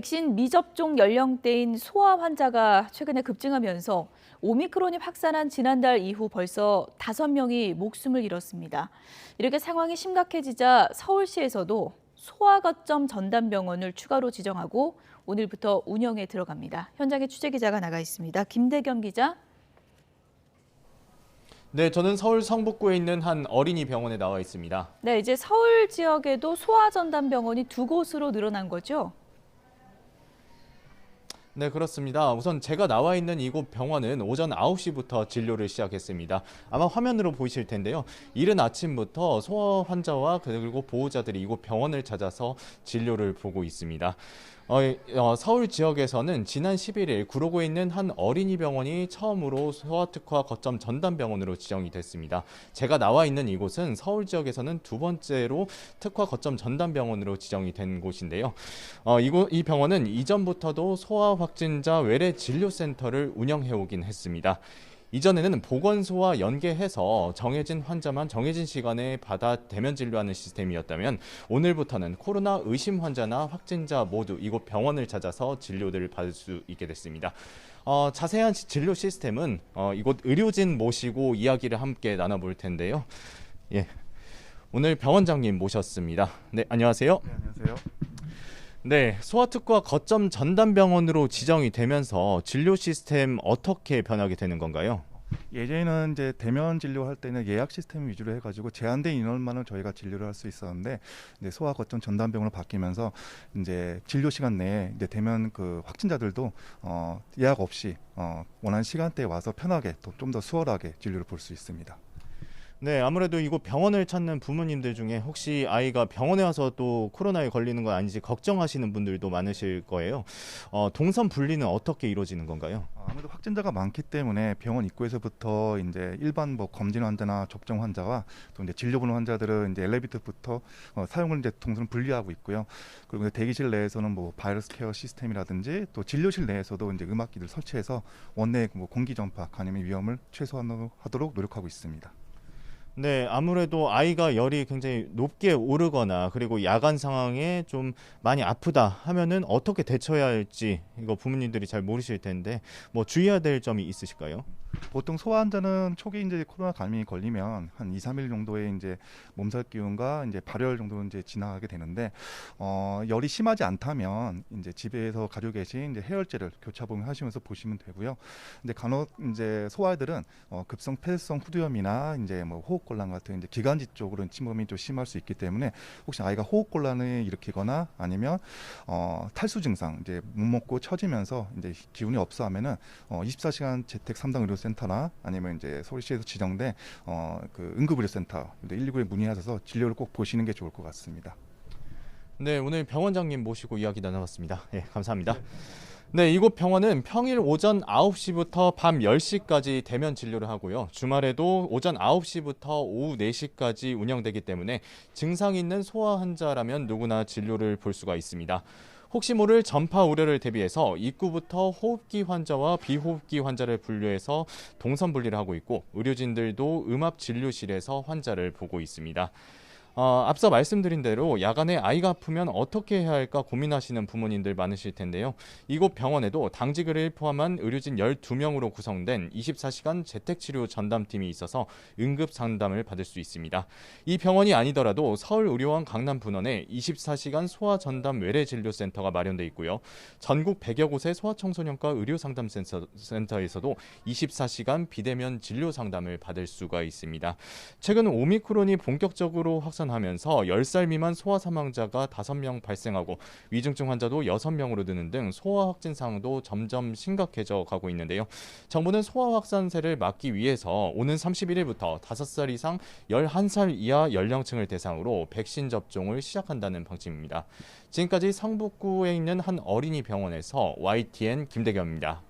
백신 미접종 연령대인 소아 환자가 최근에 급증하면서 오미크론이 확산한 지난달 이후 벌써 5명이 목숨을 잃었습니다. 이렇게 상황이 심각해지자 서울시에서도 소아 거점 전담병원을 추가로 지정하고 오늘부터 운영에 들어갑니다. 현장에 취재기자가 나가 있습니다. 김대겸 기자. 네, 저는 서울 성북구에 있는 한 어린이 병원에 나와 있습니다. 네, 이제 서울 지역에도 소아 전담병원이 2곳으로 늘어난 거죠? 네, 그렇습니다. 우선 제가 나와 있는 이곳 병원은 오전 9시부터 진료를 시작했습니다. 아마 화면으로 보이실 텐데요. 이른 아침부터 소아 환자와 그리고 보호자들이 이곳 병원을 찾아서 진료를 보고 있습니다. 서울 지역에서는 지난 11일 구로구에 있는 한 어린이 병원이 처음으로 소아특화 거점 전담병원으로 지정이 됐습니다. 제가 나와 있는 이곳은 서울 지역에서는 두 번째로 특화 거점 전담병원으로 지정이 된 곳인데요. 이 병원은 이전부터도 소아 확진자 외래 진료센터를 운영해 오긴 했습니다. 이전에는 보건소와 연계해서 정해진 환자만 정해진 시간에 받아 대면 진료하는 시스템이었다면 오늘부터는 코로나 의심 환자나 확진자 모두 이곳 병원을 찾아서 진료를 받을 수 있게 됐습니다. 자세한 진료 시스템은 이곳 의료진 모시고 이야기를 함께 나눠볼 텐데요. 예, 오늘 병원장님 모셨습니다. 네, 안녕하세요. 네, 안녕하세요. 네, 소아특화 거점 전담병원으로 지정이 되면서 진료 시스템 어떻게 변하게 되는 건가요? 예전에는 이제 대면 진료할 때는 예약 시스템 위주로 해가지고 제한된 인원만을 저희가 진료를 할 수 있었는데 이제 소아 거점 전담병원으로 바뀌면서 이제 진료 시간 내에 이제 대면 그 확진자들도 예약 없이 원하는 시간대에 와서 편하게 또 좀 더 수월하게 진료를 볼 수 있습니다. 네, 아무래도 이곳 병원을 찾는 부모님들 중에 혹시 아이가 병원에 와서 또 코로나에 걸리는 건 아닌지 걱정하시는 분들도 많으실 거예요. 동선 분리는 어떻게 이루어지는 건가요? 아무래도 확진자가 많기 때문에 병원 입구에서부터 이제 일반 뭐 검진 환자나 접종 환자와 또 이제 진료 보는 환자들은 이제 엘리베이터부터 사용을 이제 동선 분리하고 있고요. 그리고 대기실 내에서는 뭐 바이러스 케어 시스템이라든지 또 진료실 내에서도 이제 음악기를 설치해서 원내 뭐 공기 전파 감염의 위험을 최소화하도록 노력하고 있습니다. 네, 아무래도 아이가 열이 굉장히 높게 오르거나 그리고 야간 상황에 좀 많이 아프다 하면은 어떻게 대처해야 할지 이거 부모님들이 잘 모르실 텐데 뭐 주의해야 될 점이 있으실까요? 보통 소아 환자는 초기 이제 코로나 감염이 걸리면 한 2, 3일 정도의 이제 몸살 기운과 이제 발열 정도는 이제 지나가게 되는데 열이 심하지 않다면 이제 집에서 가지고 계신 이제 해열제를 교차복용하시면서 보시면 되고요. 근데 간혹 이제 소아들은 급성 폐쇄성 후두염이나 이제 뭐 호흡곤란 같은 이제 기관지 쪽으로 침범이 좀 심할 수 있기 때문에 혹시 아이가 호흡곤란을 일으키거나 아니면 탈수 증상 이제 못 먹고 처지면서 이제 기운이 없어하면은 24시간 재택 3당 의료 센터나 아니면 이제 서울시에서 지정된 그 응급의료센터 119에 문의하셔서 진료를 꼭 보시는 게 좋을 것 같습니다. 네, 오늘 병원장님 모시고 이야기 나눠봤습니다. 네, 감사합니다. 네, 이곳 병원은 평일 오전 9시부터 밤 10시까지 대면 진료를 하고요. 주말에도 오전 9시부터 오후 4시까지 운영되기 때문에 증상 있는 소아 환자라면 누구나 진료를 볼 수가 있습니다. 혹시 모를 전파 우려를 대비해서 입구부터 호흡기 환자와 비호흡기 환자를 분류해서 동선 분리를 하고 있고 의료진들도 음압 진료실에서 환자를 보고 있습니다. 앞서 말씀드린 대로 야간에 아이가 아프면 어떻게 해야 할까 고민하시는 부모님들 많으실 텐데요. 이곳 병원에도 당직을 포함한 의료진 12명으로 구성된 24시간 재택치료 전담팀이 있어서 응급 상담을 받을 수 있습니다. 이 병원이 아니더라도 서울의료원 강남분원에 24시간 소아전담 외래진료센터가 마련돼 있고요. 전국 100여 곳의 소아청소년과 의료상담센터에서도 24시간 비대면 진료 상담을 받을 수가 있습니다. 최근 오미크론이 본격적으로 확산하면서 10살 미만 소아 사망자가 5명 발생하고 위중증 환자도 6명으로 느는 등 소아 확진 상황도 점점 심각해져 가고 있는데요. 정부는 소아 확산세를 막기 위해서 오는 31일부터 5살 이상 11살 이하 연령층을 대상으로 백신 접종을 시작한다는 방침입니다. 지금까지 성북구에 있는 한 어린이 병원에서 YTN 김대겸입니다.